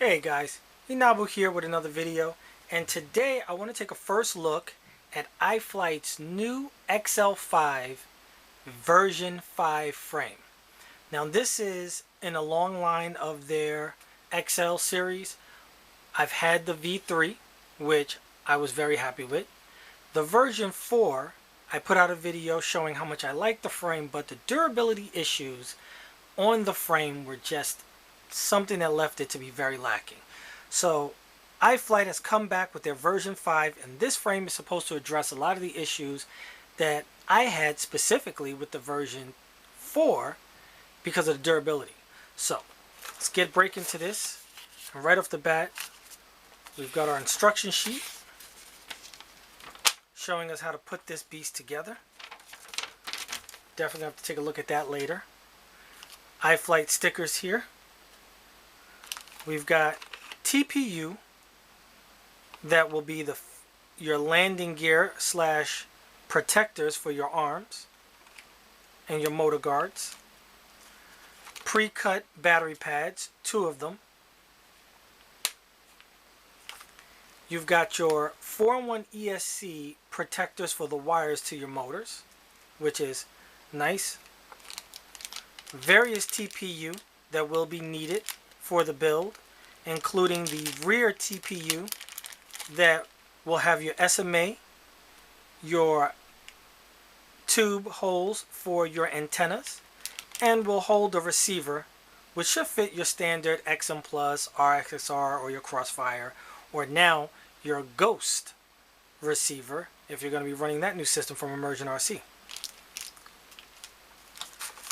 Hey guys, Inabu here with another video, and today I want to take a first look at iFlight's new XL5 version 5 frame. Now this is in a long line of their XL series. I've had the V3, which I was very happy with. The version 4, I put out a video showing how much I liked the frame, but the durability issues on the frame were just something that left it to be very lacking. So iFlight has come back with their version 5, and this frame is supposed to address a lot of the issues that I had specifically with the version 4 because of the durability. So let's break into this. And right off the bat, we've got our instruction sheet showing us how to put this beast together. Definitely have to take a look at that later. iFlight stickers here. We've got TPU that will be your landing gear slash protectors for your arms and your motor guards. Pre-cut battery pads, 2 of them. You've got your 4-in-1 ESC protectors for the wires to your motors, which is nice. Various TPU that will be needed for the build, including the rear TPU that will have your SMA, your tube holes for your antennas, and will hold the receiver, which should fit your standard XM Plus, RXSR, or your Crossfire, or now your Ghost receiver if you're going to be running that new system from Immersion RC.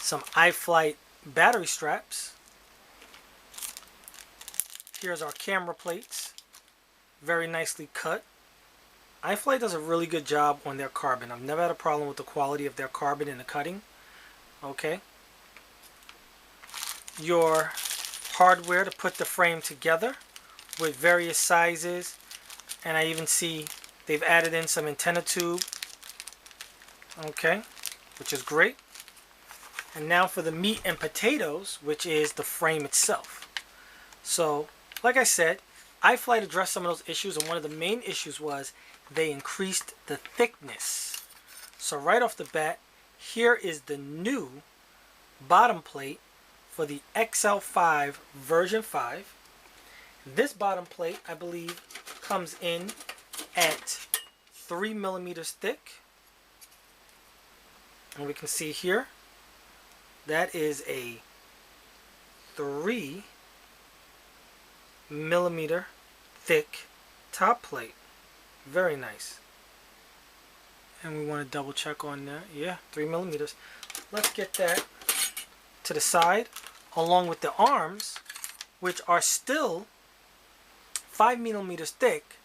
Some iFlight battery straps. Here's our camera plates, very nicely cut. iFlight does a really good job on their carbon. I've never had a problem with the quality of their carbon in the cutting. Okay. Your hardware to put the frame together with various sizes, and I even see they've added in some antenna tube. Okay, which is great. And now for the meat and potatoes, which is the frame itself. So, like I said, iFlight addressed some of those issues, and one of the main issues was they increased the thickness. So right off the bat, here is the new bottom plate for the XL5 version 5. This bottom plate, I believe, comes in at 3 millimeters thick. And we can see here, that is a 3 millimeter thick top plate. Very nice. And we want to double check on that. Yeah, 3 millimeters. Let's get that to the side, along with the arms, which are still 5 millimeters thick,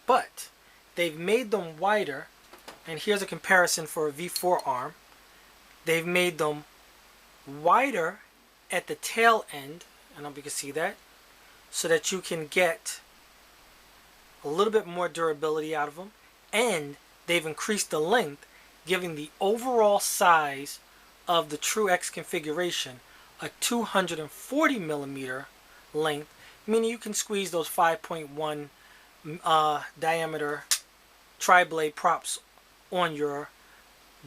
but they've made them wider. And here's a comparison for a V4 arm. They've made them wider at the tail end, I don't know if you can see that, so that you can get a little bit more durability out of them, and they've increased the length, giving the overall size of the TrueX configuration a 240 millimeter length, meaning you can squeeze those 5.1 diameter tri-blade props on your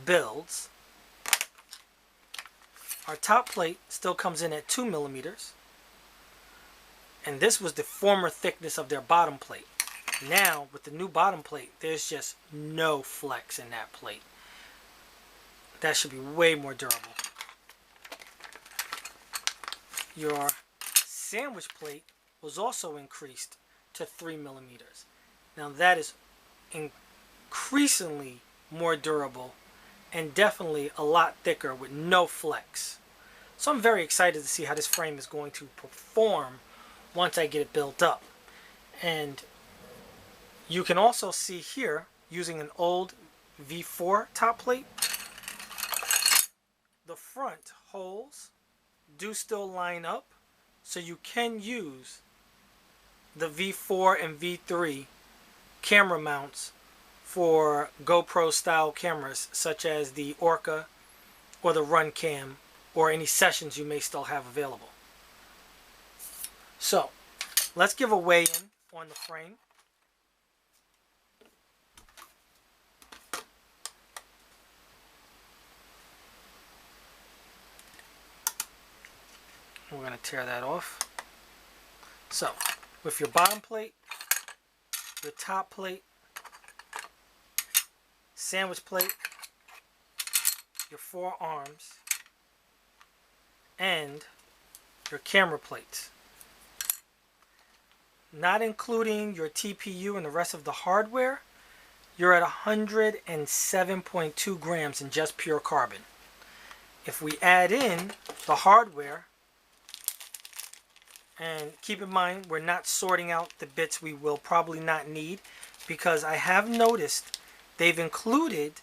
builds. Our top plate still comes in at 2 millimeters, and this was the former thickness of their bottom plate. Now, with the new bottom plate, there's just no flex in that plate. That should be way more durable. Your sandwich plate was also increased to 3 millimeters. Now that is increasingly more durable and definitely a lot thicker with no flex. So I'm very excited to see how this frame is going to perform once I get it built up. And you can also see here, using an old V4 top plate, the front holes do still line up, so you can use the V4 and V3 camera mounts for GoPro style cameras, such as the Orca or the Run Cam, or any sessions you may still have available. So let's give a weigh-in on the frame. We're going to tear that off. So, with your bottom plate, your top plate, sandwich plate, your 4 arms, and your camera plates, not including your TPU and the rest of the hardware, you're at 107.2 grams in just pure carbon. If we add in the hardware, and keep in mind we're not sorting out the bits we will probably not need, because I have noticed they've included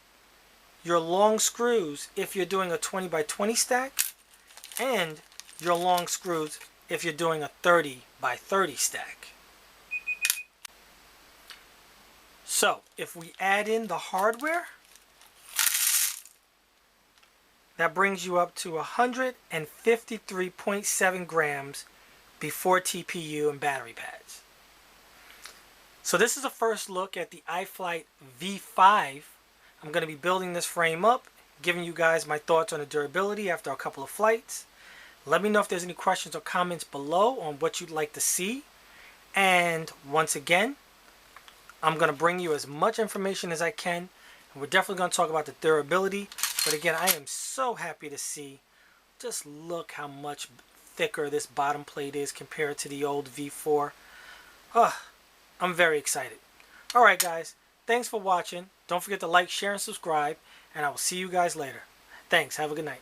your long screws if you're doing a 20 by 20 stack, and your long screws if you're doing a 30 by 30 stack. So if we add in the hardware, that brings you up to 153.7 grams before TPU and battery pads. So this is a first look at the iFlight V5. I'm going to be building this frame up, giving you guys my thoughts on the durability after a couple of flights. Let me know if there's any questions or comments below on what you'd like to see. And once again, I'm going to bring you as much information as I can. And we're definitely going to talk about the durability. But again, I am so happy to see, just look how much thicker this bottom plate is compared to the old V4. I'm very excited. Alright guys, thanks for watching. Don't forget to like, share, and subscribe. And I will see you guys later. Thanks. Have a good night.